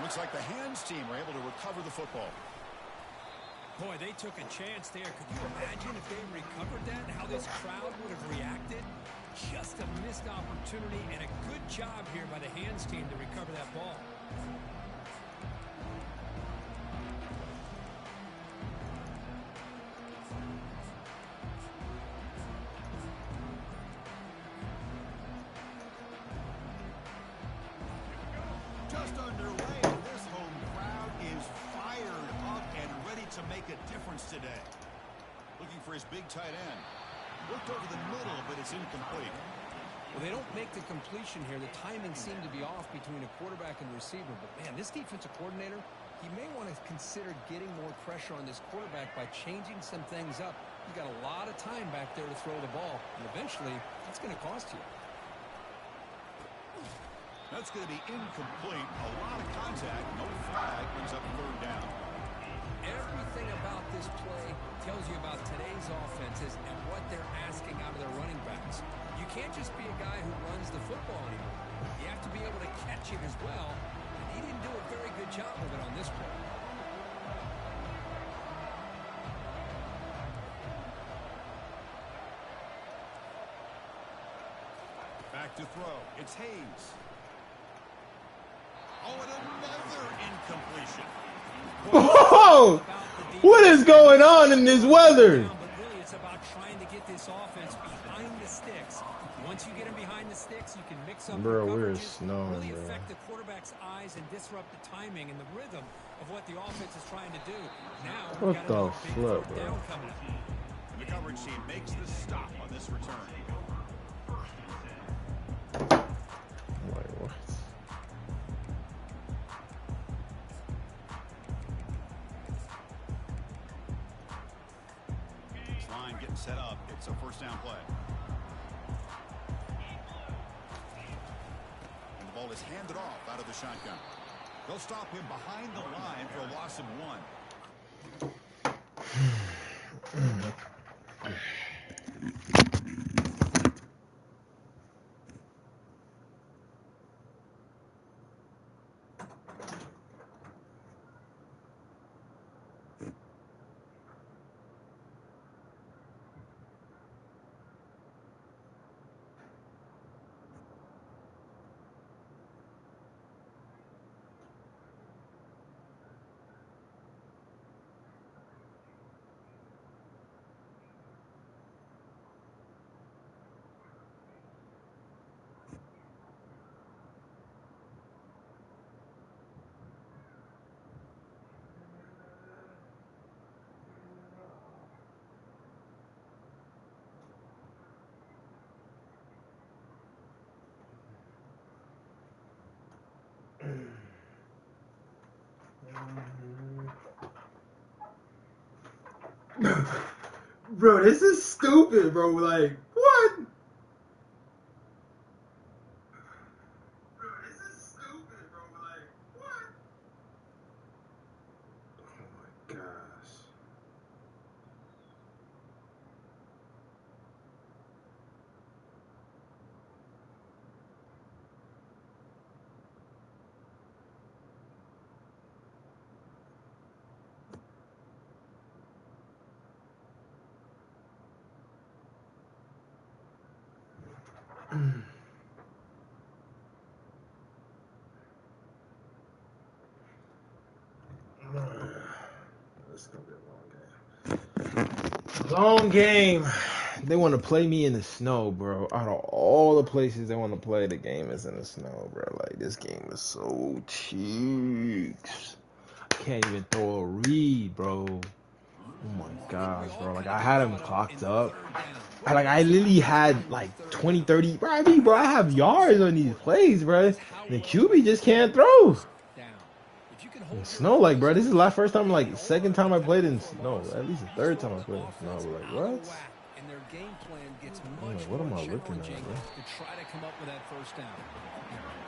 Looks like the hands team were able to recover the football. Boy, they took a chance there. Could you imagine if they recovered that, how this crowd would have reacted? Just a missed opportunity, and a good job here by the hands team to recover that ball. Just underway, and this home crowd is fired up and ready to make a difference today. Looking for his big tight end. Looked over the middle, but it's incomplete. Well, they don't make the completion here. The timing seemed to be off between a quarterback and receiver. But, man, this defensive coordinator, he may want to consider getting more pressure on this quarterback by changing some things up. You got a lot of time back there to throw the ball, and eventually that's going to cost you. That's going to be incomplete. A lot of contact. No flag. Brings up third down. Everything about this play tells you about today's offenses and what they're asking out of their running backs. You can't just be a guy who runs the football anymore. You have to be able to catch it as well. And he didn't do a very good job of it on this play. Back to throw. It's Hayes. Oh, and another incompletion. Whoa! What is going on in this weather? But really, it's about trying to get this offense behind the sticks. Once you get them behind the sticks, you can mix up Bro, the we're coverages, snowing, really bro. affect the quarterback's eyes and disrupt the timing and the rhythm of what the offense is trying to do. Now, we've What got the another big flip, fourth bro? down coming up. And the coverage team makes the stop on this return. Like, what? This line getting set up. It's a first down play. And the ball is handed off out of the shotgun. They'll stop him behind the line for a loss of 1. Bro, this is stupid, bro. Like, what? Bro, this is stupid, bro. Like, what? Oh my gosh. This is gonna be a long game. Long game. They want to play me in the snow, bro. Out of all the places they want to play, the game is in the snow, bro. Like, this game is so cheeks. I can't even throw a read, bro. Oh my gosh, bro. Like, I had him clocked up. I literally had like 20, 30. Bro, I have yards on these plays, bro. The QB just can't throw. In snow, like, bro, this is the first time, like, second time I played in snow. At least the third time I played in snow. But, like, what? And their game plan gets I'm much like, what am I more looking at, challenging bro? to try to come up with that first down.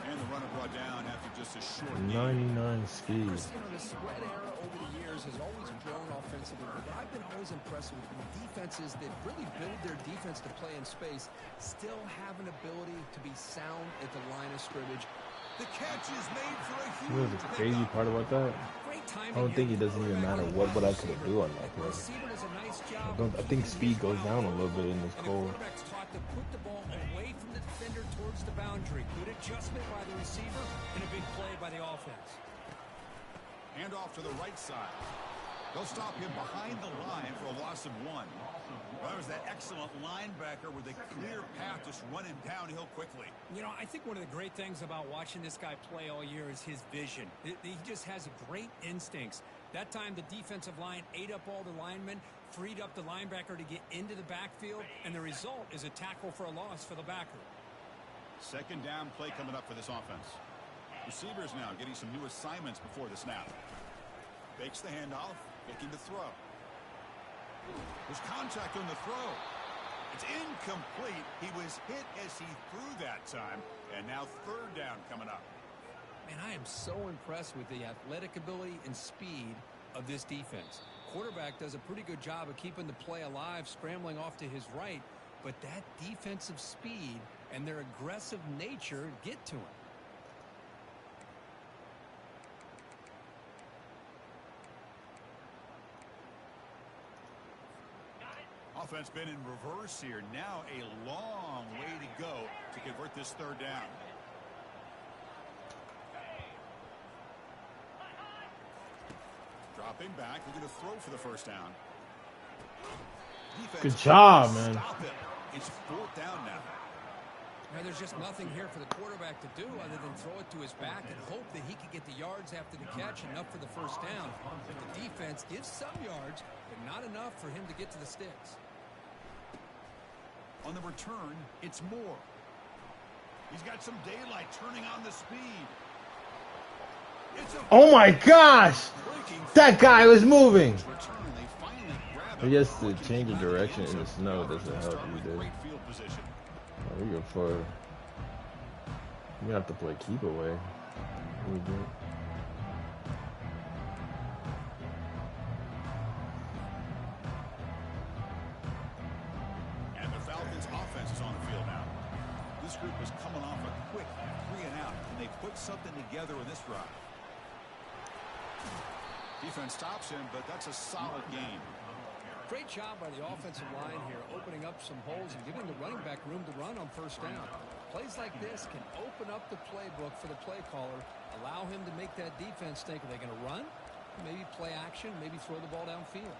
And the runner brought down after just a short 99 speed. You know, the spread era over the years has always grown offensively, but I've been always impressed with defenses that really build their defense to play in space, still have an ability to be sound at the line of scrimmage. The catch is made for a You know huge the crazy pickup. part about that? Great I timing don't here. think it doesn't even matter what I could do on that The play. receiver does a nice job I of think keeping speed his goes route down a little bit in this and the cold. quarterback's taught to put the ball away from the defender towards the boundary. Good adjustment by the receiver and a big play by the offense. Hand off to the right side. They'll stop him behind the line for a loss of 1. Well, there's that excellent linebacker with a clear path just running downhill quickly. You know, I think one of the great things about watching this guy play all year is his vision. He just has great instincts. That time, the defensive line ate up all the linemen, freed up the linebacker to get into the backfield, and the result is a tackle for a loss for the backer. Second down play coming up for this offense. Receivers now getting some new assignments before the snap. Fakes the handoff, looking to throw. There's contact on the throw. It's incomplete. He was hit as he threw that time, and now third down coming up. Man, I am so impressed with the athletic ability and speed of this defense. Quarterback does a pretty good job of keeping the play alive, scrambling off to his right, but that defensive speed and their aggressive nature get to him. Offense been in reverse here. Now a long way to go to convert this third down. Dropping back, looking to throw for the first down. Defense Good job, man. Stop it. It's fourth down now. Now, there's just nothing here for the quarterback to do other than throw it to his back and hope that he could get the yards after the catch, enough for the first down. But the defense gives some yards, but not enough for him to get to the sticks. On the return, it's Moore. He's got some daylight turning on the speed. Oh my gosh! That guy was moving! I guess the change of direction in the snow doesn't help either. Oh, we go for it. You're gonna have to play keep away. And the Falcons offense is on the field now. This group is coming off a quick 3 and out, and they put something together in this drive. Defense stops him, but that's a solid game. Great job by the offensive line here, opening up some holes and giving the running back room to run on first down. Plays like this can open up the playbook for the play caller, allow him to make that defense think, are they going to run? Maybe play action, maybe throw the ball downfield.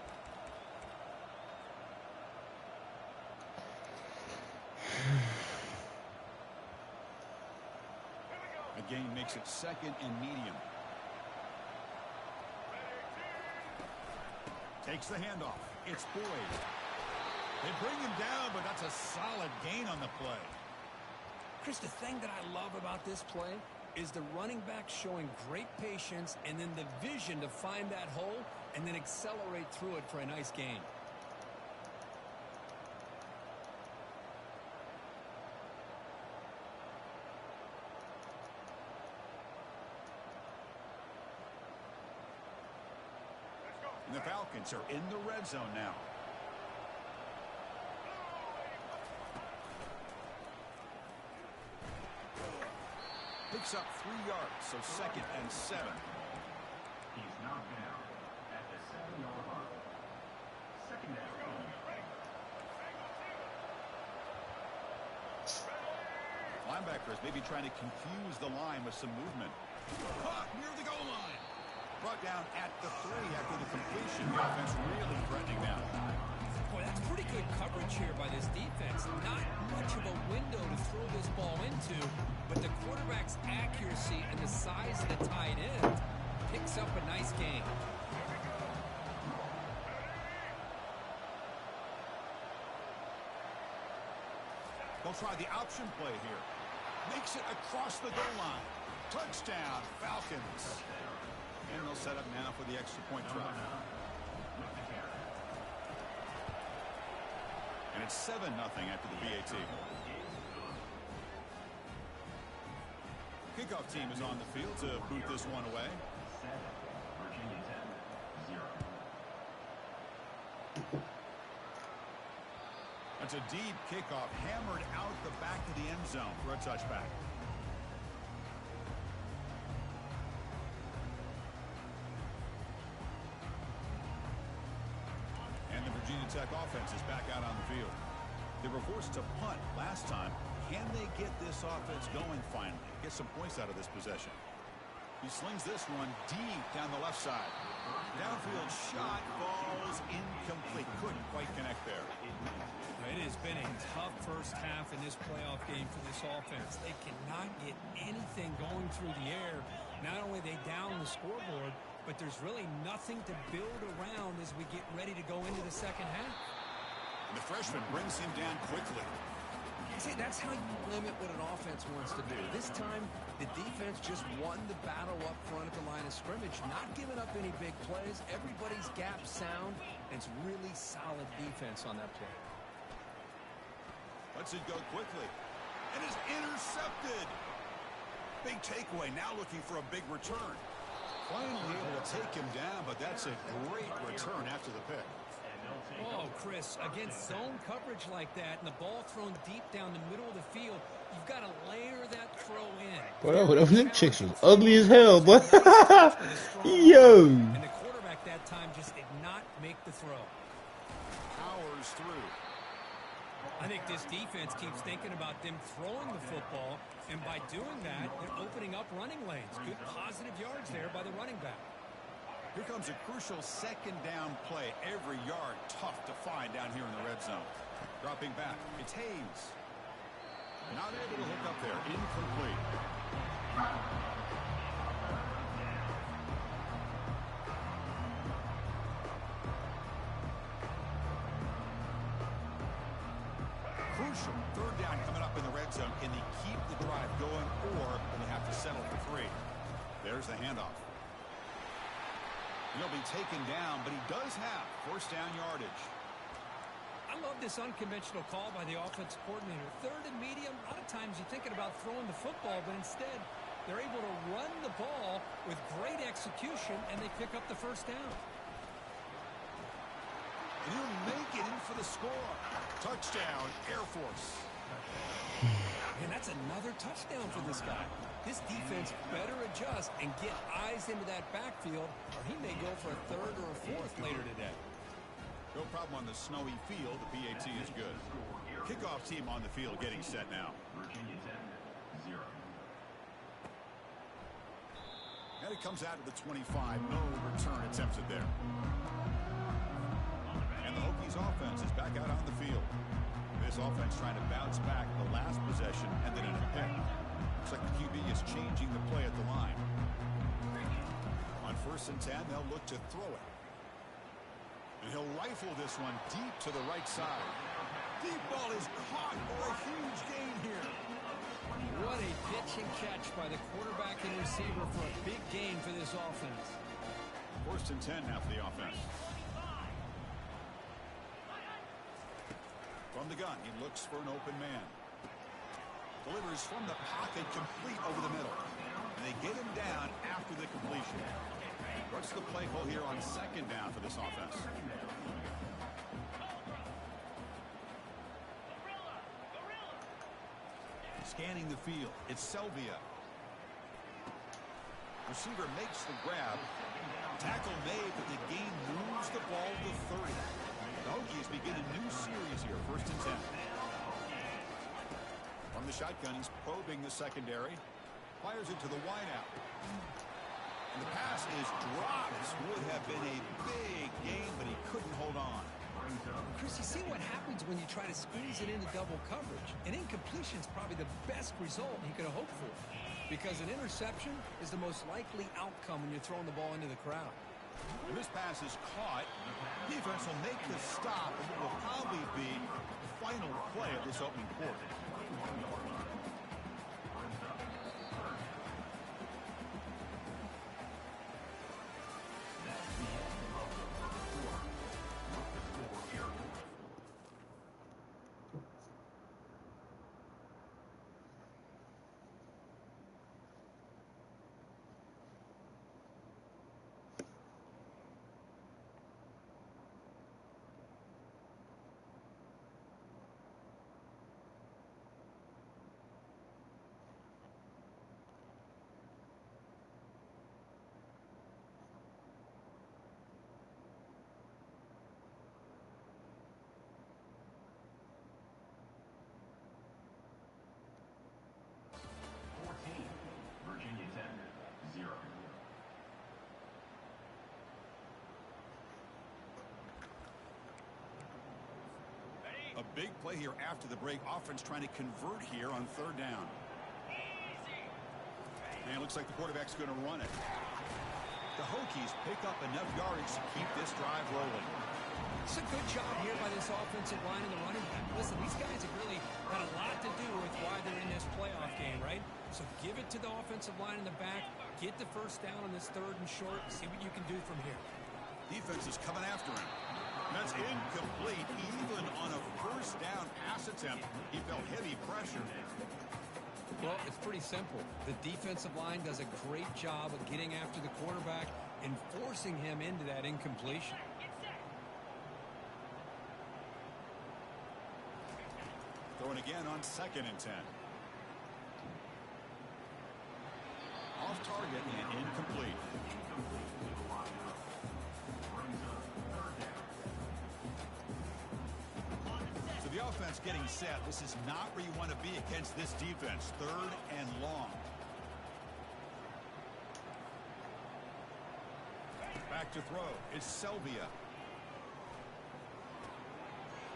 The gain makes it second and medium. Takes the handoff. It's Boyd. They bring him down, but that's a solid gain on the play. Chris, the thing that I love about this play is the running back showing great patience and then the vision to find that hole and then accelerate through it for a nice gain. And the Falcons are in the red zone now. Picks up 3 yards, so second and 7. He's knocked down at the 7-yard line. Second down. Linebackers maybe trying to confuse the line with some movement. Caught near the goal line. Brought down at the 3 after the completion. The offense really threatening now. Boy, that's pretty good coverage here by this defense. Not much of a window to throw this ball into, but the quarterback's accuracy and the size of the tight end picks up a nice gain. They'll try the option play here. Makes it across the goal line. Touchdown, Falcons. And they'll set up now for the extra point try. And it's 7-0 after the BAT. Kickoff team is on the field to boot this one away. That's a deep kickoff, hammered out the back of the end zone for a touchback. Virginia Tech offense is back out on the field. They were forced to punt last time. Can they get this offense going finally? Get some points out of this possession. He slings this one deep down the left side. Downfield shot falls incomplete. Couldn't quite connect there. It has been a tough first half in this playoff game for this offense. They cannot get anything going through the air. Not only they down the scoreboard, but there's really nothing to build around as we get ready to go into the second half. And the freshman brings him down quickly. See, that's how you limit what an offense wants to do. This time, the defense just won the battle up front at the line of scrimmage, not giving up any big plays. Everybody's gap sound, and it's really solid defense on that play. Lets it go quickly. And is intercepted. Big takeaway. Now looking for a big return. Finally able to take him down, but that's a great return after the pick. Oh, Chris, against zone coverage like that and the ball thrown deep down the middle of the field, you've got to layer that throw in. Whatever, them chicks was ugly as hell, but yo. And the quarterback that time just did not make the throw. Powers through. I think this defense keeps thinking about them throwing the football, and by doing that, they're opening up running lanes. Good positive yards there by the running back. Here comes a crucial second down play. Every yard tough to find down here in the red zone. Dropping back. It's Hayes. Not able to hook up there. Incomplete. Crucial. Third down coming up in the red zone. Can they keep the drive going, or will they have to settle for 3? There's the handoff. He'll be taken down, but he does have first down yardage. I love this unconventional call by the offensive coordinator. Third and medium, a lot of times you're thinking about throwing the football, but instead they're able to run the ball with great execution, and they pick up the first down. And he'll make it in for the score. Touchdown, Air Force. And that's another touchdown for this guy. This defense better adjust and get eyes into that backfield, or he may go for a third or a fourth later today. No problem on the snowy field. The PAT is good. Kickoff team on the field getting set now. Virginia Tech, 0. And it comes out to the 25. No return attempted there. And the Hokies offense is back out on the field. This offense trying to bounce back the last possession and then in a pick. Looks like the QB is changing the play at the line. On 1st and 10, they'll look to throw it. And he'll rifle this one deep to the right side. Deep ball is caught for a huge gain here. What a pitch and catch by the quarterback and receiver for a big gain for this offense. 1st and 10 now for the offense. From the gun, he looks for an open man. Delivers from the pocket, complete over the middle. And they get him down after the completion. What's the play call here on 2nd down for this offense? Scanning the field, it's Selvia. Receiver makes the grab. Tackle made, but the game moves the ball to 30. The Hokies begin a new series here, 1st and 10. From the shotgun, he's probing the secondary. Fires it to the wideout. And the pass is dropped. This would have been a big game, but he couldn't hold on. Chris, you see what happens when you try to squeeze it into double coverage. An incompletion is probably the best result he could have hoped for, because an interception is the most likely outcome when you're throwing the ball into the crowd. And this pass is caught. Defense will make the stop, and it will probably be the final play of this opening quarter. A big play here after the break. Offense trying to convert here on third down. And it looks like the quarterback's going to run it. The Hokies pick up enough yardage to keep this drive rolling. It's a good job here by this offensive line in the running back. Listen, these guys have really had a lot to do with why they're in this playoff game, right? So give it to the offensive line in the back. Get the first down on this third and short. See what you can do from here. Defense is coming after him. That's incomplete. Even on a first down pass attempt, he felt heavy pressure. Well, it's pretty simple. The defensive line does a great job of getting after the quarterback and forcing him into that incompletion. Throwing again on 2nd and 10. Off target and incomplete. So the offense getting set. This is not where you want to be against this defense. 3rd and long. Back to throw. It's Selvia.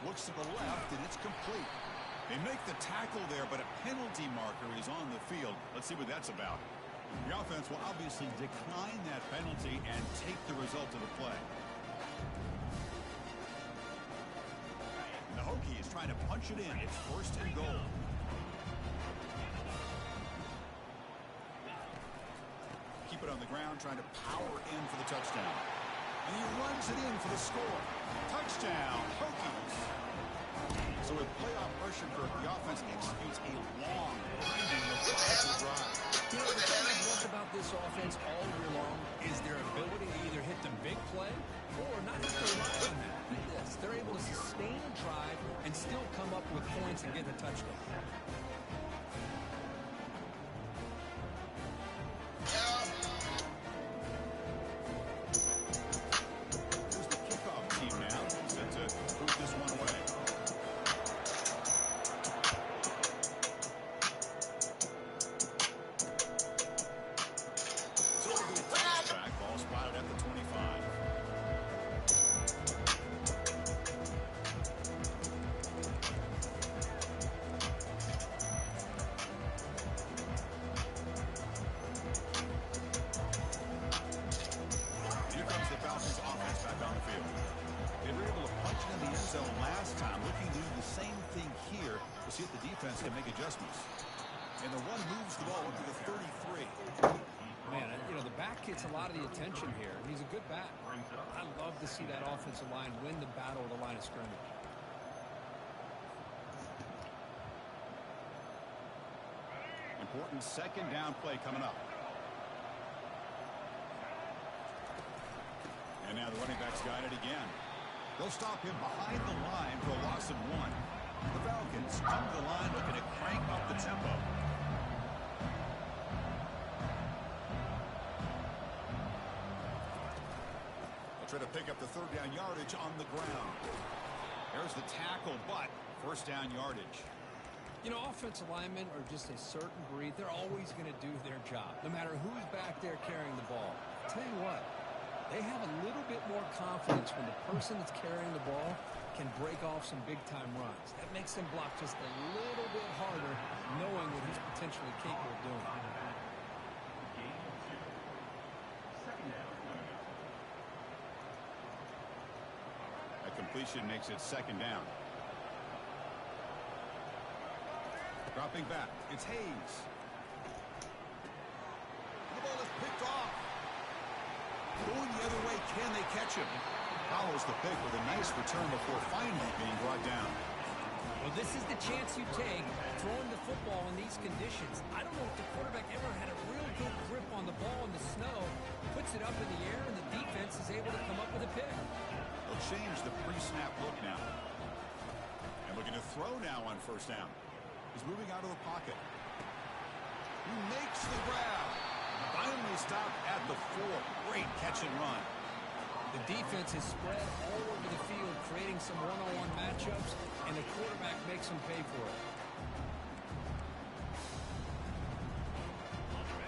Looks to the left, and it's complete. They make the tackle there, but a penalty marker is on the field. Let's see what that's about. The offense will obviously decline that penalty and take the result of the play. And the Hokie is trying to punch it in. It's 1st and goal. Keep it on the ground, trying to power in for the touchdown. And he runs it in for the score. Touchdown, Hokies. So with playoff pressure, the offense executes a long, winding, methodical drive. You know, the thing I've loved about this offense all year long is their ability to either hit the big play or not have to rely on that. Look at this. They're able to sustain a drive and still come up with points and get the touchdown. Here's the kickoff team now, set to move this one away. Last time, looking to do the same thing here to see if the defense can make adjustments. And the run moves the ball into the 33. Man, you know, the back gets a lot of the attention here. He's a good back. I love to see that offensive line win the battle of the line of scrimmage. Important 2nd down play coming up. And now the running back's got it again. They'll stop him behind the line for a loss of 1. The Falcons come to the line looking to crank up the tempo. They'll try to pick up the 3rd down yardage on the ground. There's the tackle, but 1st down yardage. You know, offensive linemen are just a certain breed. They're always going to do their job, no matter who's back there carrying the ball. I'll tell you what. They have a little bit more confidence when the person that's carrying the ball can break off some big-time runs. That makes them block just a little bit harder, knowing what he's potentially capable of doing. That completion makes it 2nd down. Dropping back, it's Hayes. The ball is picked off. Going the other way, can they catch him? Follows the pick with a nice return before finally being brought down. Well, this is the chance you take throwing the football in these conditions. I don't know if the quarterback ever had a real good grip on the ball in the snow, puts it up in the air, and the defense is able to come up with a pick. They'll change the pre-snap look now. And looking to throw now on 1st down. He's moving out of the pocket. He makes the grab. Finally stopped at the 4. Great catch and run. The defense is spread all over the field, creating some one-on-one matchups, and the quarterback makes them pay for it.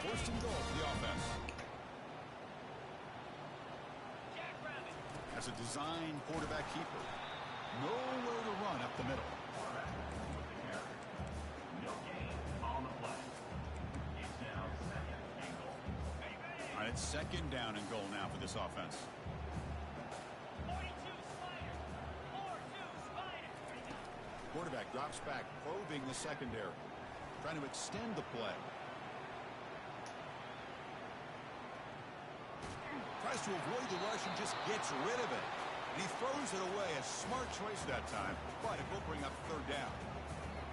1st and goal for the offense. As a design quarterback keeper. Nowhere to run up the middle. No gain on the play. It's now second and goal. All right, it's second down and goal now for this offense. Quarterback drops back, probing the secondary, trying to extend the play. Tries to avoid the rush and just gets rid of it. And he throws it away. A smart choice that time, but it will bring up third down.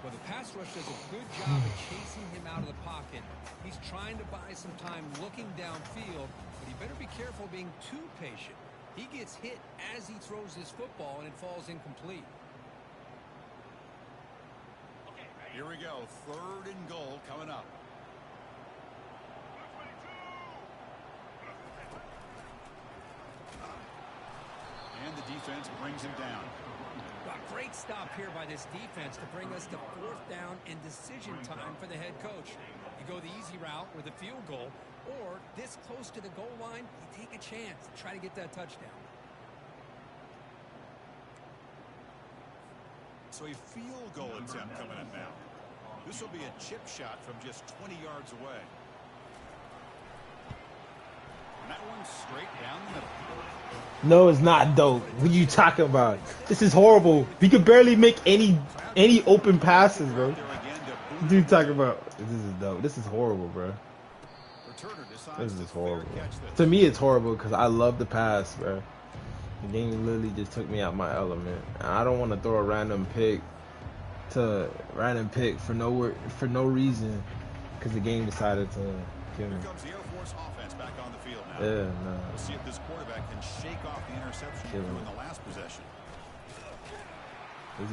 Well, the pass rush does a good job of chasing him out of the pocket. He's trying to buy some time looking downfield, but he better be careful being too patient. He gets hit as he throws this football, and it falls incomplete. Here we go. Third and goal coming up. And the defense brings him down. A great stop here by this defense to bring us to fourth down and decision time for the head coach. You go the easy route with a field goal, or this close to the goal line, you take a chance to try to get that touchdown. So a field goal attempt coming up now. This will be a chip shot from just 20 yards away. And that one's straight down the middle. No, it's not dope. What are you talking about? This is horrible. We could barely make any open passes, bro. What are you talking about? This is dope. This is horrible, bro. This is horrible. To me, it's horrible because I love the pass, bro. The game literally just took me out my element. I don't want to throw a random pick for no reason because the game decided to kill me. Here comes the Air Force offense back on the field now. Yeah, no. We'll see if this quarterback can shake off the interception he threw in the last possession. This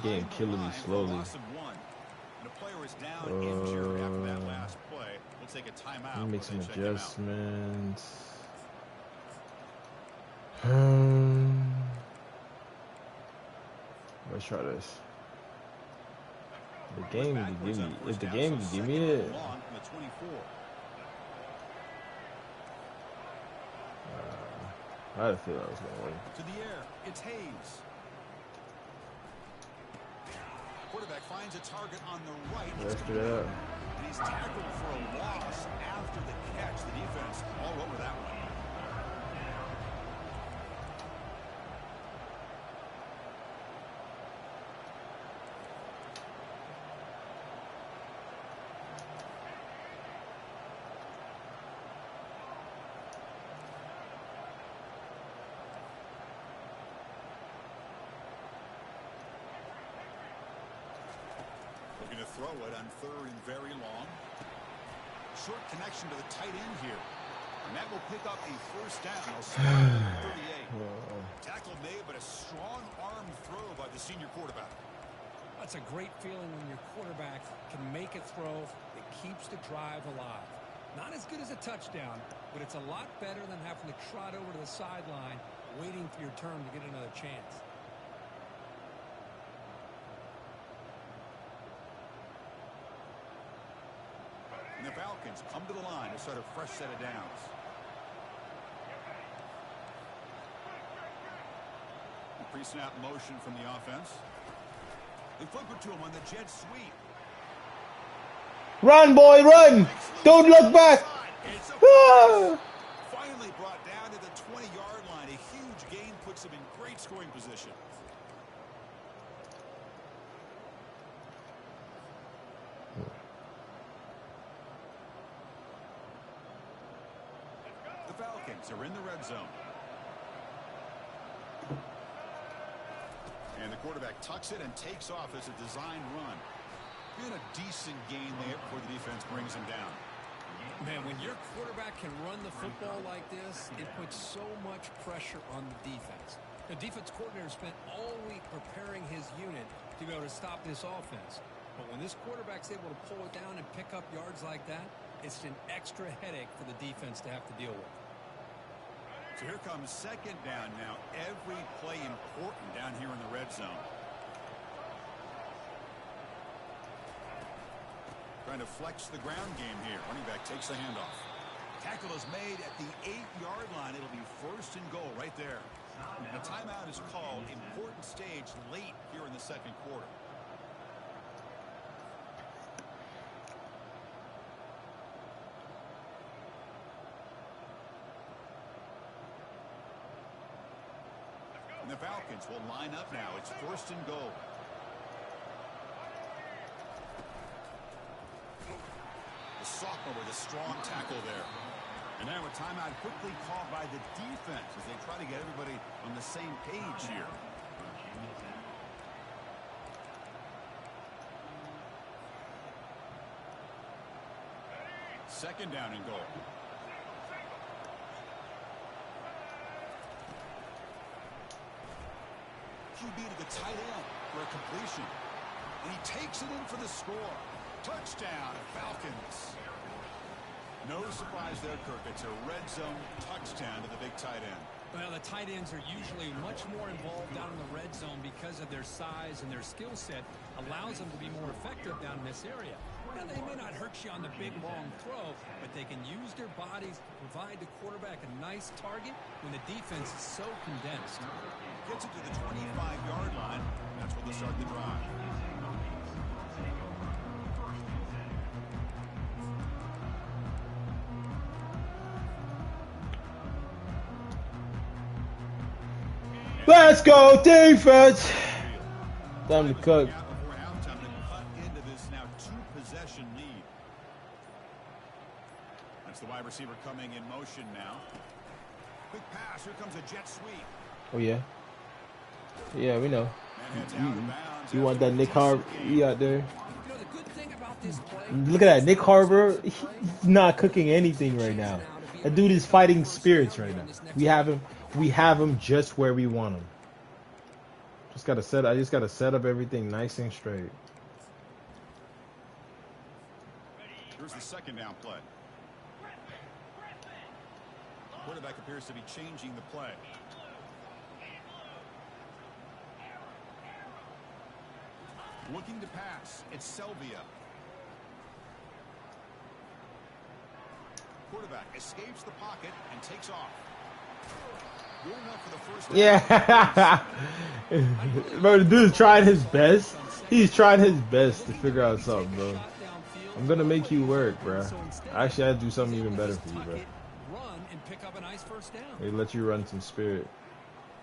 game killing me slowly. And the player is down injured after that last play. We'll take a timeout. Let me make some adjustments. Let's try this. If the game can give me it. I had a feeling I was going to win. To the air, it's Hayes. Quarterback finds a target on the right. Let's do that. And he's tackled for a loss after the catch. The defense all over that one. Looking to throw it on third and very long. Short connection to the tight end here. And that will pick up a first down. 38. Tackle made, but a strong arm throw by the senior quarterback. That's a great feeling when your quarterback can make a throw that keeps the drive alive. Not as good as a touchdown, but it's a lot better than having to trot over to the sideline waiting for your turn to get another chance. And the Falcons come to the line to start a fresh set of downs. Pre-snap motion from the offense. They flip it to him on the jet sweep. Run, boy, run! Don't look back! Finally brought down to the 20-yard line. A huge gain puts him in great scoring position. The Falcons are in the red zone. And the quarterback tucks it and takes off as a design run. And a decent gain there before the defense brings him down. Man, when your quarterback can run the football like this, it puts so much pressure on the defense. The defense coordinator spent all week preparing his unit to be able to stop this offense. But when this quarterback's able to pull it down and pick up yards like that, it's an extra headache for the defense to have to deal with. So here comes second down now. Every play important down here in the red zone. Trying to flex the ground game here. Running back takes the handoff. Tackle is made at the 8-yard line. It'll be first and goal right there. A timeout is called. Important stage late here in the second quarter. And the Falcons will line up now. It's 1st and goal. The sophomore with a strong tackle there. And now a timeout quickly called by the defense as they try to get everybody on the same page here. Second down and goal. QB to the tight end for a completion. And he takes it in for the score. Touchdown, Falcons. No surprise there, Kirk. It's a red zone touchdown to the big tight end. Well, the tight ends are usually much more involved down in the red zone because of their size and their skill set allows them to be more effective down in this area. Now, they may not hurt you on the big, long throw, but they can use their bodies to provide the quarterback a nice target when the defense is so condensed. Gets it to the 25-yard line. That's where they'll start the drive. Let's go, defense! Time to cook. Before halftime to cut into this now two-possession lead. That's the wide receiver coming in motion now. Quick pass. Here comes a jet sweep. Oh, yeah. Yeah, we know. And heads out of bounds. You want that Nick Harbor out there? You know, the good thing about this play, Look at that. Nick Harbor, he's not cooking anything right now. That dude is fighting spirits right now. We have him just where we want him. I just gotta set up everything nice and straight. Here's the second down play. Quarterback appears to be changing the play. Looking to pass. It's Selvia. Quarterback escapes the pocket and takes off. Good enough for the first down. Yeah. Bro, the dude's trying his best. He's trying his best to figure out something, bro. I'm gonna make you work, bro. Actually, I'd do something even better for you, bro. run and pick up a nice first down. They let you run some spirit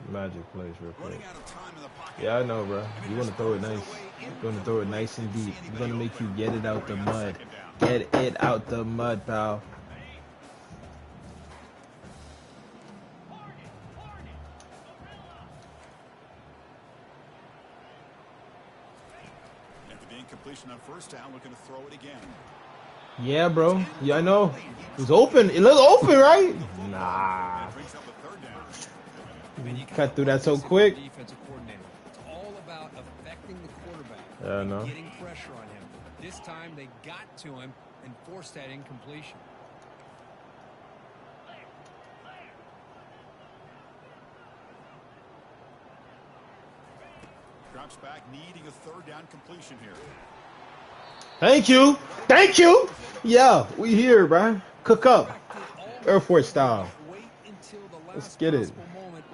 magic plays real quick. Running out of time in the pocket. Yeah, I know, bro. You want to throw it nice. You're going to throw it nice and deep. You're going to make you get it out the mud. Get it out the mud, pal. After the incompletion on first down, looking to throw it again. Yeah, bro. Yeah, I know. It was open. It looked open, right? Nah. Brings up a third down. You cut through that so quick. Defensive coordinator. It's all about affecting the quarterback. Yeah, I know. Getting pressure on him. This time they got to him and forced that incompletion. Drops back, needing a third down completion here. Thank you. Thank you. Yeah, we here, bro. Cook up. Air Force style. Let's get it.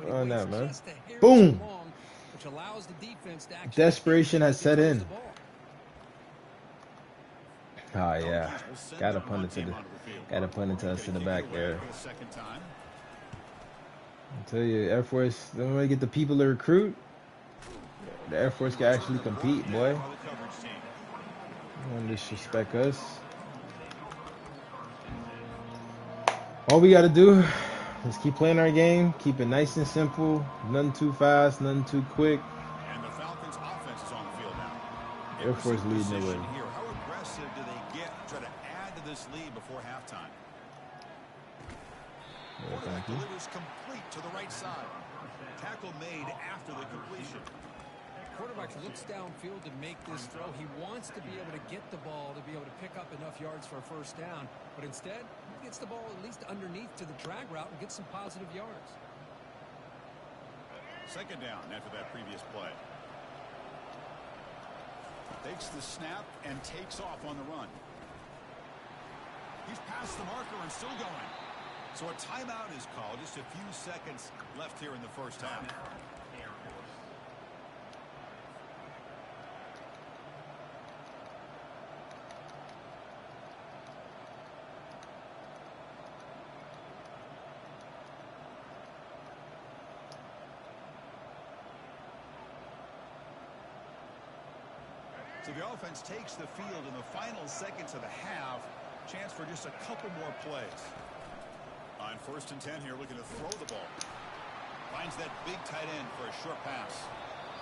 On that, man. Boom. Desperation has set in. Oh, yeah. Gotta punt it to us to the back there. I tell you, Air Force, don't really get the people to recruit. The Air Force can actually compete, boy. Don't disrespect us. All we gotta do is keep playing our game, keep it nice and simple, nothing too fast, nothing too quick. And the Falcons' offense is on the field now. Air Force leading the way. Here. How aggressive do they get to try to add to this lead before halftime? Quarterback delivers complete to the right side. Tackle made after the completion. Quarterback looks downfield to make this throw. He wants to be able to get the ball to be able to pick up enough yards for a first down. But instead, he gets the ball at least underneath to the drag route and gets some positive yards. Second down after that previous play. Takes the snap and takes off on the run. He's past the marker and still going. So a timeout is called. Just a few seconds left here in the first half. So the offense takes the field in the final seconds of the half. Chance for just a couple more plays. On 1st and 10 here, looking to throw the ball. Finds that big tight end for a short pass.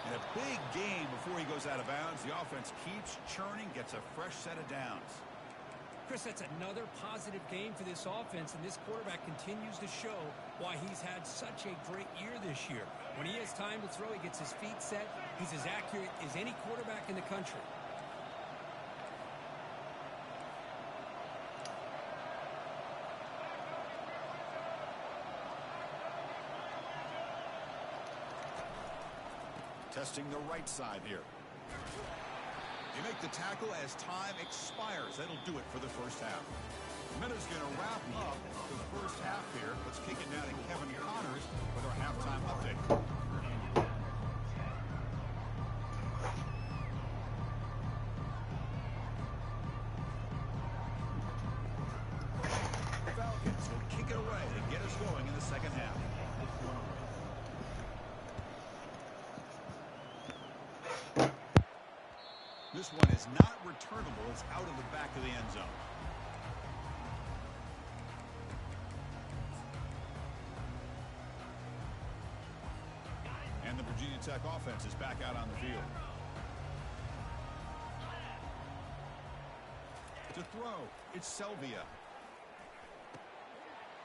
And a big gain before he goes out of bounds. The offense keeps churning, gets a fresh set of downs. Chris, that's another positive game for this offense, and this quarterback continues to show why he's had such a great year this year. When he has time to throw, he gets his feet set. He's as accurate as any quarterback in the country. Testing the right side here. They make the tackle as time expires. That'll do it for the first half. Minuta's going to wrap up the first half here. Let's kick it down to Kevin Connors with our halftime update. The Falcons will kick it away to get us going in the second half. This one is not returnable. It's out of the back of the end zone. And the Virginia Tech offense is back out on the field. To throw, it's Selvia.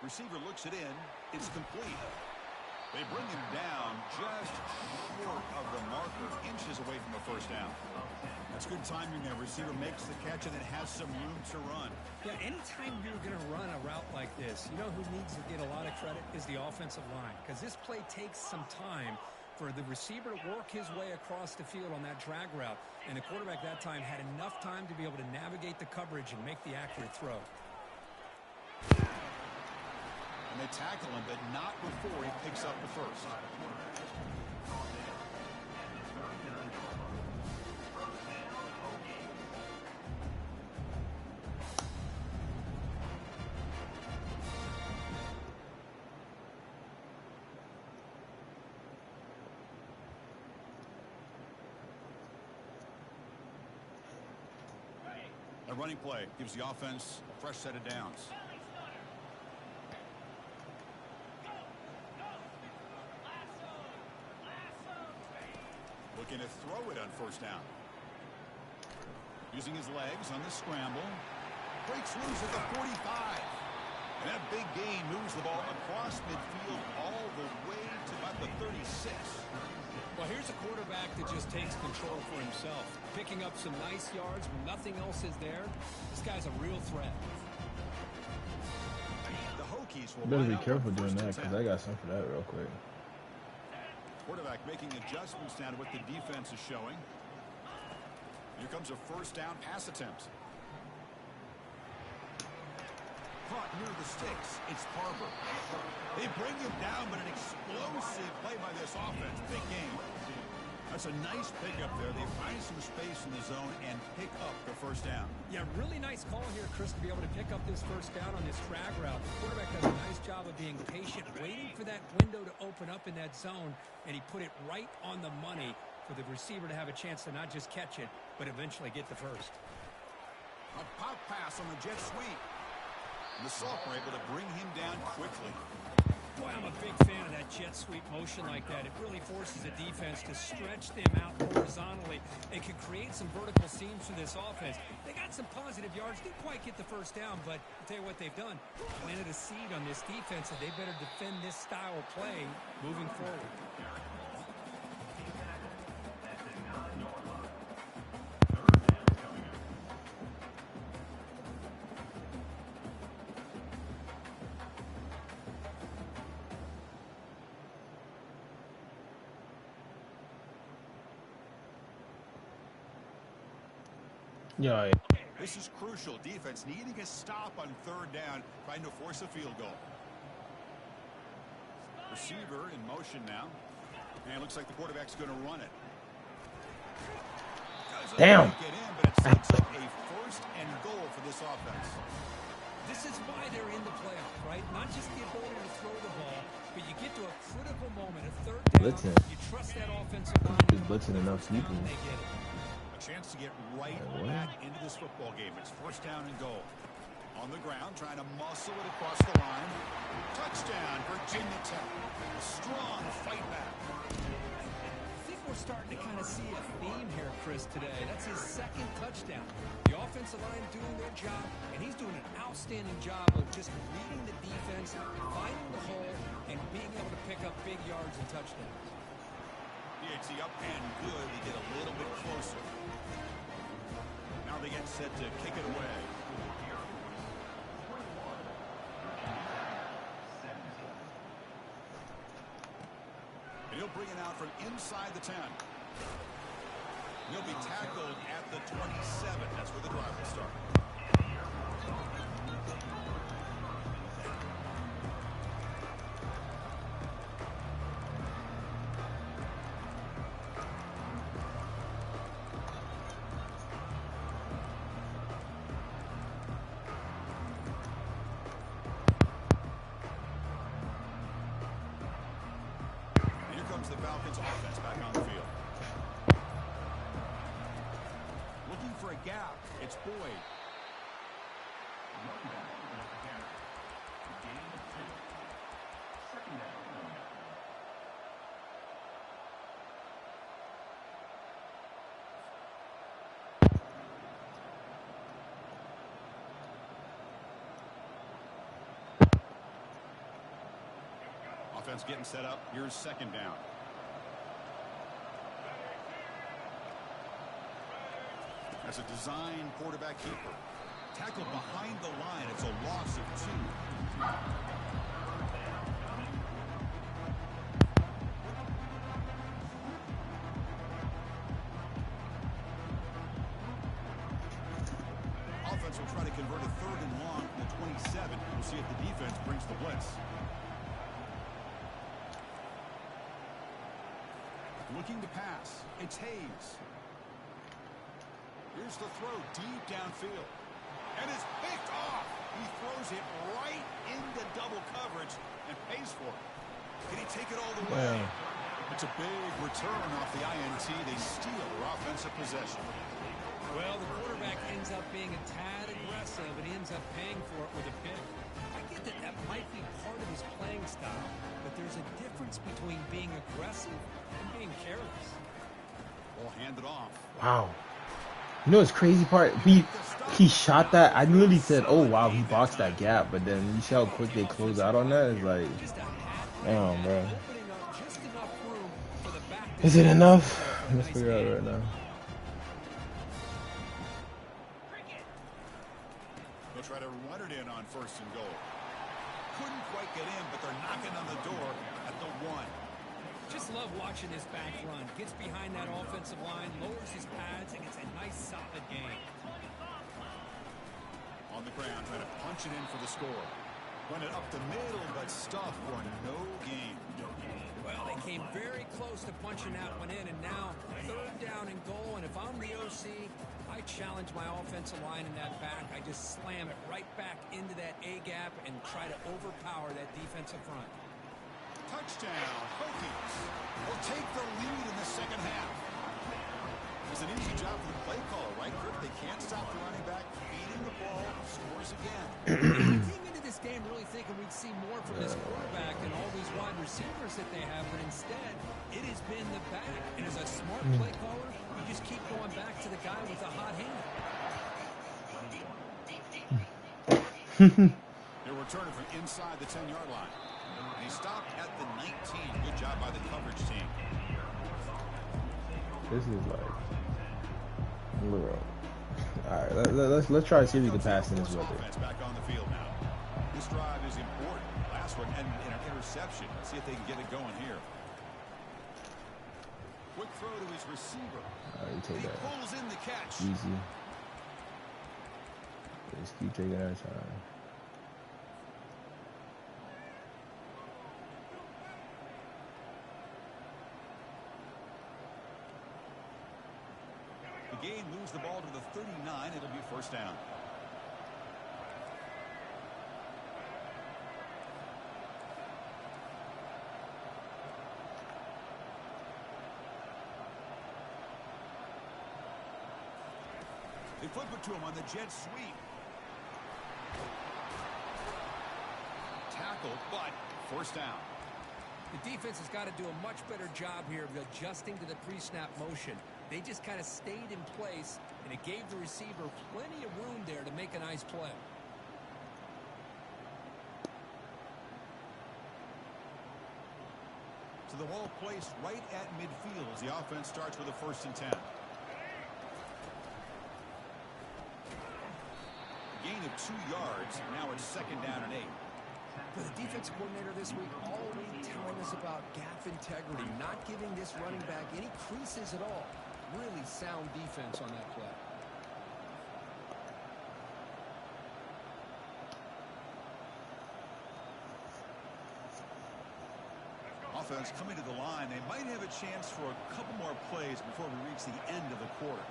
Receiver looks it in. It's complete. They bring him down just short of the marker, inches away from a first down. That's good timing there. Receiver makes the catch and then has some room to run. Yeah, anytime you're going to run a route like this, you know who needs to get a lot of credit is the offensive line, because this play takes some time for the receiver to work his way across the field on that drag route, and the quarterback that time had enough time to be able to navigate the coverage and make the accurate throw. And they tackle him, but not before he picks up the first. A running play gives the offense a fresh set of downs. Looking to throw it on first down. Using his legs on the scramble. Breaks loose at the 45. And that big gain moves the ball across midfield all the way to about the 36. Well, here's a quarterback that just takes control for himself. Picking up some nice yards when nothing else is there. This guy's a real threat. The Hokies will Better be careful doing that, because I got some for that real quick. Quarterback making adjustments now to what the defense is showing. Here comes a first down pass attempt. Caught near the sticks. It's Barber. They bring him down, but an explosive play by this offense. Big game. That's a nice pickup there. They find some space in the zone and pick up the first down. Yeah, really nice call here, Chris, to be able to pick up this first down on this drag route. The quarterback does a nice job of being patient, waiting for that window to open up in that zone, and he put it right on the money for the receiver to have a chance to not just catch it, but eventually get the first. A pop pass on the jet sweep. The Salk were able to bring him down quickly. Boy, I'm a big fan of that jet sweep motion like that. It really forces the defense to stretch them out horizontally and can create some vertical seams for this offense. They got some positive yards, didn't quite get the first down, but I'll tell you what they've done. Planted a seed on this defense, and they better defend this style of play moving forward. Yeah. This is crucial. Defense needing a stop on third down, trying to force a field goal. Receiver in motion now. And it looks like the quarterback's going to run it. Damn. Get in, but it sets up a first and goal for this offense. This is why they're in the playoff, right? Not just the ability to throw the ball, but you get to a critical moment, a third down. Blitzing. You trust that offensive line. Just blitzing enough people. They get it. A chance to get right back into this football game. It's first down and goal. On the ground, trying to muscle it across the line. Touchdown, Virginia Tech. A strong fight back. I think we're starting to kind of see a theme here, Chris, today. That's his second touchdown. The offensive line doing their job, and he's doing an outstanding job of just reading the defense, finding the hole, and being able to pick up big yards and touchdowns. It's the up and good. They get a little bit closer. Now they get set to kick it away. And he'll bring it out from inside the 10. He'll be tackled at the 27. That's where the drive will start. The Falcons offense back on the field. Looking for a gap. It's Boyd. Offense getting set up. Here's second down. As a design quarterback keeper. Tackled behind the line. It's a loss of 2. Offense will try to convert a third and long from the 27. We'll see if the defense brings the blitz. Looking to pass. It's Hayes. Here's the throw deep downfield. And it's picked off. He throws it right into double coverage and pays for it. Can he take it all the way? It's a big return off the INT. They steal their offensive possession. Well, the quarterback ends up being a tad aggressive, and he ends up paying for it with a pick. I get that that might be part of his playing style, but there's a difference between being aggressive and being careless. Ball handed off. Wow. You know what's crazy part? He shot that. I literally said, "Oh wow, he boxed that gap." But then you see how quick they close out on that. It's like, damn, bro. Is it enough? Let's figure it out right now. They'll try to run it in on first and goal. Couldn't quite get in, but they're knocking on the door at the 1. Just love watching this back run. Gets behind that offensive line, lowers his pads, and gets a nice solid game. On the ground, trying to punch it in for the score. Run it up the middle, but stuff for no gain. Well, they came very close to punching that one in, and now third down and goal. And if I'm the OC, I challenge my offensive line in that back. I just slam it right back into that A gap and try to overpower that defensive front. Touchdown, Hokies will take the lead in the second half. It's an easy job for the play caller, right, Kirk? They can't stop the running back, feeding the ball, scores again. I came into this game really thinking we'd see more from this quarterback and all these wide receivers that they have, but instead, it has been the back. And as a smart play caller, you just keep going back to the guy with the hot hand. They're returning from inside the 10-yard line. He stopped at the 19. Good job by the coverage team. This is like, bro. All right, let's try to see if we can pass in this weather. Back on the field now. This drive is important. Last one ended in an interception. Let's see if they can get it going here. Quick throw to his receiver. All right, take he that. pulls in the catch. Easy. Just keep taking our time. 39. It'll be first down. They flip it to him on the jet sweep. Tackle, but first down. The defense has got to do a much better job here of adjusting to the pre-snap motion. They just kind of stayed in place, and it gave the receiver plenty of room there to make a nice play. So the ball placed right at midfield as the offense starts with a 1st and 10. Gain of 2 yards. Now it's 2nd down and 8. For the defense coordinator this week, already telling us about gap integrity, not giving this running back any creases at all. Really sound defense on that play. Offense coming to the line. They might have a chance for a couple more plays before we reach the end of the quarter.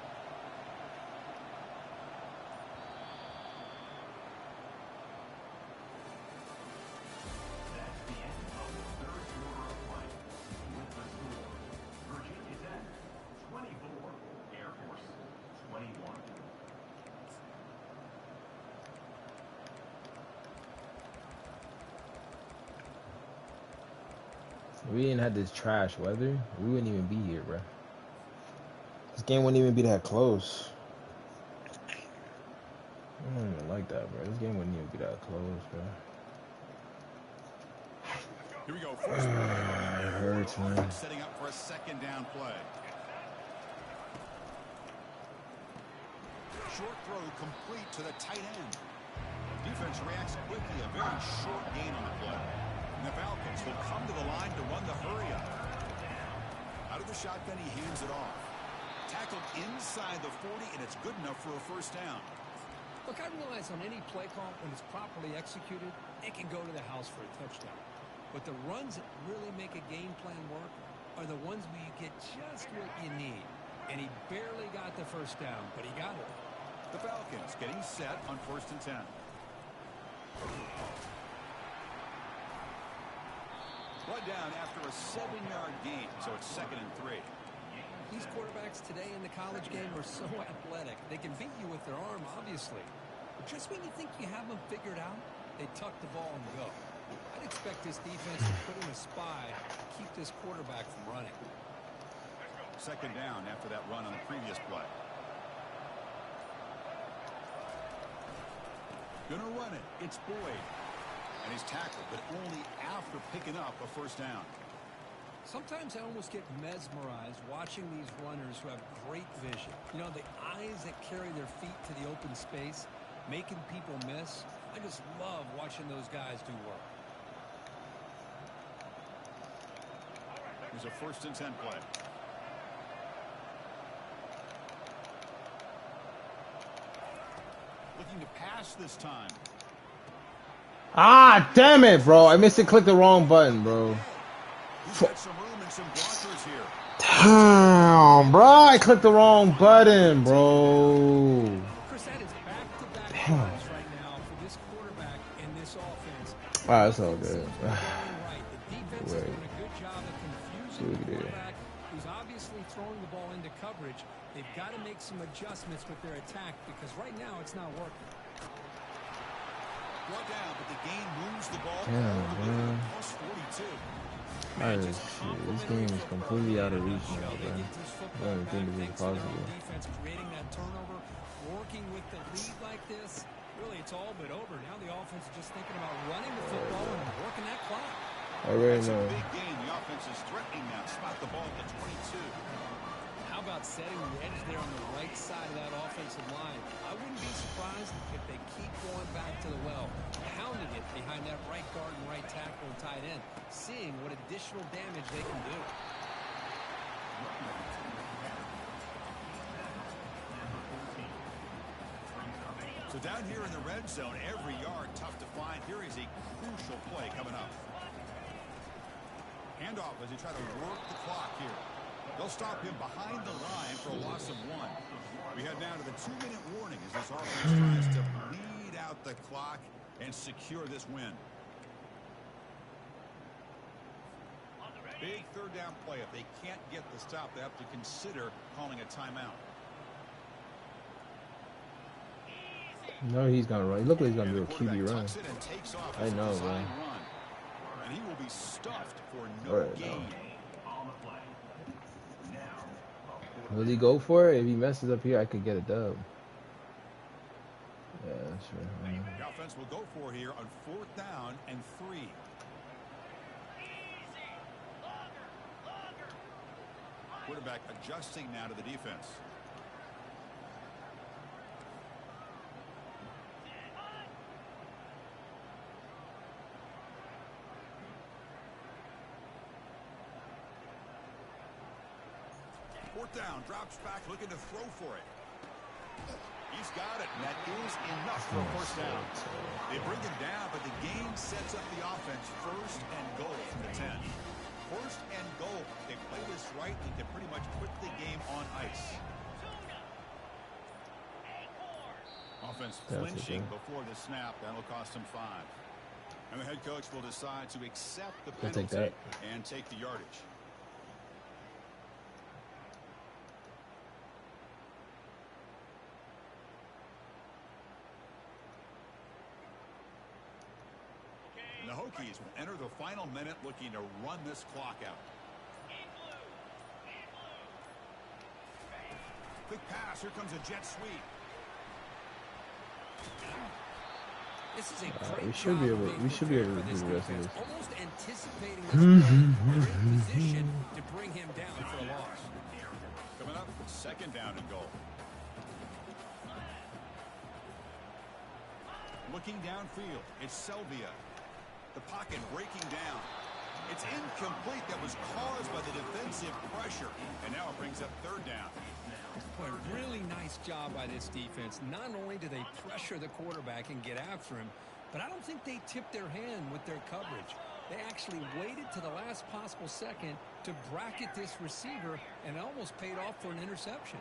If we didn't have this trash weather, we wouldn't even be here, bro. This game wouldn't even be that close. I don't even like that, bro. This game wouldn't even be that close, bro. Here we go. First It hurts, man. setting up for a 2nd down play. Short throw complete to the tight end. Defense reacts quickly. A very short gain on the play. And the Falcons will come to the line to run the hurry up. Out of the shotgun, he hands it off. Tackled inside the 40, and it's good enough for a 1st down. Look, I realize on any play call, when it's properly executed, it can go to the house for a touchdown. But the runs that really make a game plan work are the ones where you get just what you need. And he barely got the 1st down, but he got it. The Falcons getting set on 1st and 10. Blood down after a 7-yard gain, so it's 2nd and 3. These quarterbacks today in the college game are so athletic. They can beat you with their arm, obviously. But just when you think you have them figured out, they tuck the ball and go. I'd expect this defense to put in a spy to keep this quarterback from running. 2nd down after that run on the previous play. Gonna run it. It's Boyd. And he's tackled, but only after picking up a 1st down. Sometimes I almost get mesmerized watching these runners who have great vision. You know, the eyes that carry their feet to the open space, making people miss. I just love watching those guys do work. Here's a 1st and 10 play. Looking to pass this time. Ah, damn it, bro. I missed it. Click the wrong button, bro. He's got some room and some blockers here. Damn, bro. I clicked the wrong button, bro. Chris, that is back-to-back runs right now for this quarterback and this offense. Ah, that's all good. Right. The defense is doing a good job of confusing the quarterback who's obviously throwing the ball into coverage. They've got to make some adjustments with their attack because right now it's not working. Brought down, but the game moves the ball. Damn, Plus 42. Shit, this game is completely out of reach now, bro. I don't even think this is possible. Defense creating that turnover, working with the lead like this. Really, it's all but over. Now the offense is just thinking about running the football and working that clock. I already That's know. a big game. The offense is threatening now. Spot the ball at the 22. How about setting the edge there on the right side of that offensive line? I wouldn't be surprised if they keep going back to the well, pounding it behind that right guard and right tackle and tight end, seeing what additional damage they can do. So down here in the red zone, every yard tough to find. Here is a crucial play coming up. Handoff as he try to work the clock here. They'll stop him behind the line for a loss of 1. We head now to the 2-minute warning as this offense tries to bleed out the clock and secure this win. Big third down play. If they can't get the stop, they have to consider calling a timeout. No, he's gonna run. He looks like he's gonna do a QB run. I know, man. And he will be stuffed for no Right, gain. Will he go for it? If he messes up here, I could get a dub. Yeah, sure. The offense will go for it here on 4th down and 3. Quarterback adjusting now to the defense. Fourth down, drops back, looking to throw for it. He's got it, and that is enough for a first down. They bring him down, but the game sets up the offense 1st and goal from the 10. 1st and goal. They play this right, they can pretty much put the game on ice. Offense flinching before the snap. That'll cost him 5. And the head coach will decide to accept the penalty and take the yardage. And the Hokies will enter the final minute looking to run this clock out. Quick pass. Here comes a jet sweep. This is a great we should be able. We should be able to do the rest of this. Almost anticipating this play, they're in position to bring him down for a loss. Coming up, 2nd down and goal. Looking downfield, it's Selvia. The pocket breaking down. It's incomplete. That was caused by the defensive pressure. And now it brings up 3rd down. Boy, really nice job by this defense. Not only do they pressure the quarterback and get after him, but I don't think they tipped their hand with their coverage. They actually waited to the last possible second to bracket this receiver, and it almost paid off for an interception.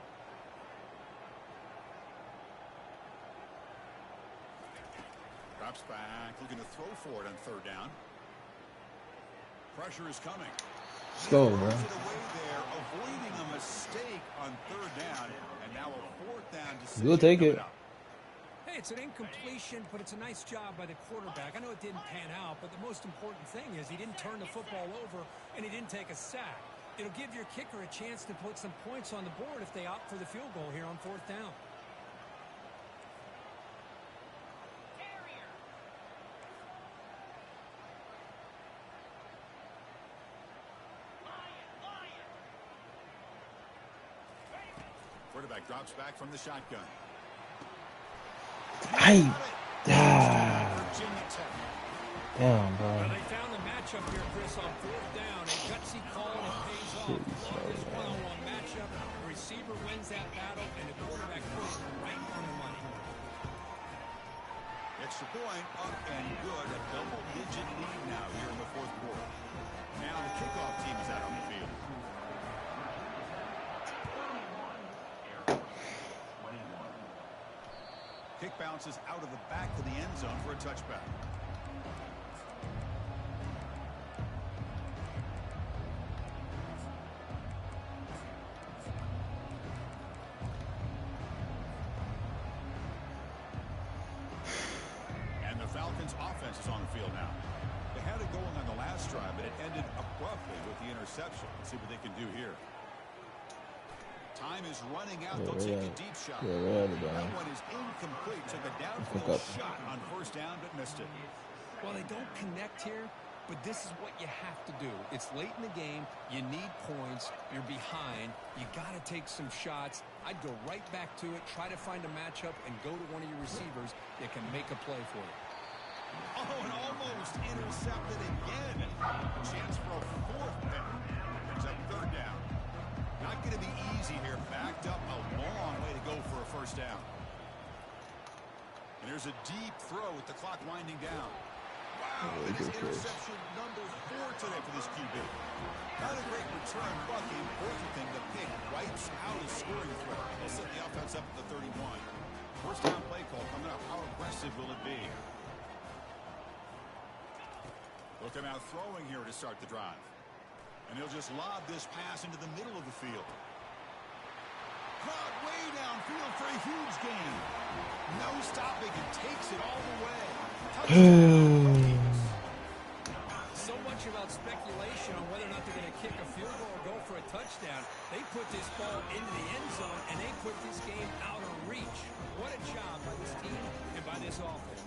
Drops back, looking to throw for it on 3rd down. Pressure is coming. Let's go, bro. It away there, avoiding a mistake on 3rd down, and now a 4th down decision. We'll take it. Hey, it's an incompletion, but it's a nice job by the quarterback. I know it didn't pan out, but the most important thing is he didn't turn the football over, and he didn't take a sack. It'll give your kicker a chance to put some points on the board if they opt for the field goal here on 4th down. Quarterback drops back from the shotgun. Damn, bro. Well, they found the matchup here, Chris, on 4th down. A gutsy call, and it pays off. Longest one-on-one matchup. The receiver wins that battle, and the quarterback puts it right on the money. Extra point, up and good. A double-digit lead now here in the 4th quarter. Now the kickoff team is out on the field. Kick bounces out of the back to the end zone for a touchback. And the Falcons' offense is on the field now. They had it going on the last drive, but it ended abruptly with the interception. Let's see what they can do here. Time is running out. They'll take a deep shot. That one is incomplete. Took a downfield shot on 1st down, but missed it. Well, they don't connect here, but this is what you have to do. It's late in the game. You need points. You're behind. You got to take some shots. I'd go right back to it, try to find a matchup, and go to one of your receivers that can make a play for you. Oh, and almost intercepted again. A chance for a 4th pick. Brings up 3rd down. Not going to be easy here. Backed up a long way to go for a 1st down. And there's a deep throw with the clock winding down. Wow, And it's interception number 4 today for this QB. Not a great return, but the important thing, the pick wipes out a scoring threat. They'll set the offense up at the 31. First down play call coming up. How aggressive will it be? Look him out throwing here to start the drive. And he'll just lob this pass into the middle of the field. Caught way downfield for a huge gain. No stopping and takes it all the way. So much about speculation on whether or not they're going to kick a field goal or go for a touchdown. They put this ball into the end zone, and they put this game out of reach. What a job by this team and by this offense.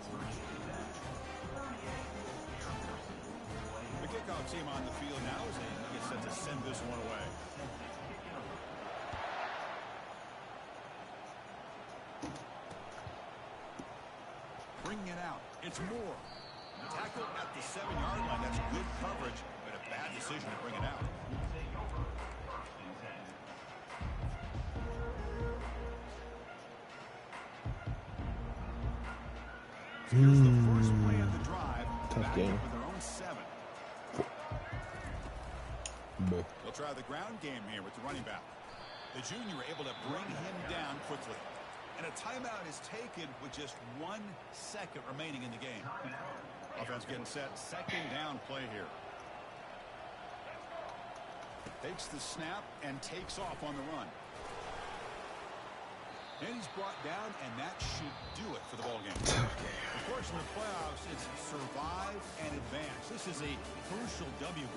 The kickoff team on the field now as they get set to send this one away. Bringing it out. It's Moore. Tackle at the 7-yard line. That's good coverage, but a bad decision to bring it out. Here's the first play of the drive. Tough game. With their own 7. They'll try the ground game here with the running back. The junior able to bring him down quickly. And a timeout is taken with just 1 second remaining in the game. Offense getting set. Second down play here. Takes the snap and takes off on the run. And he's brought down, and that should do it for the ballgame. Of course, in the playoffs, it's survive and advance. This is a crucial W.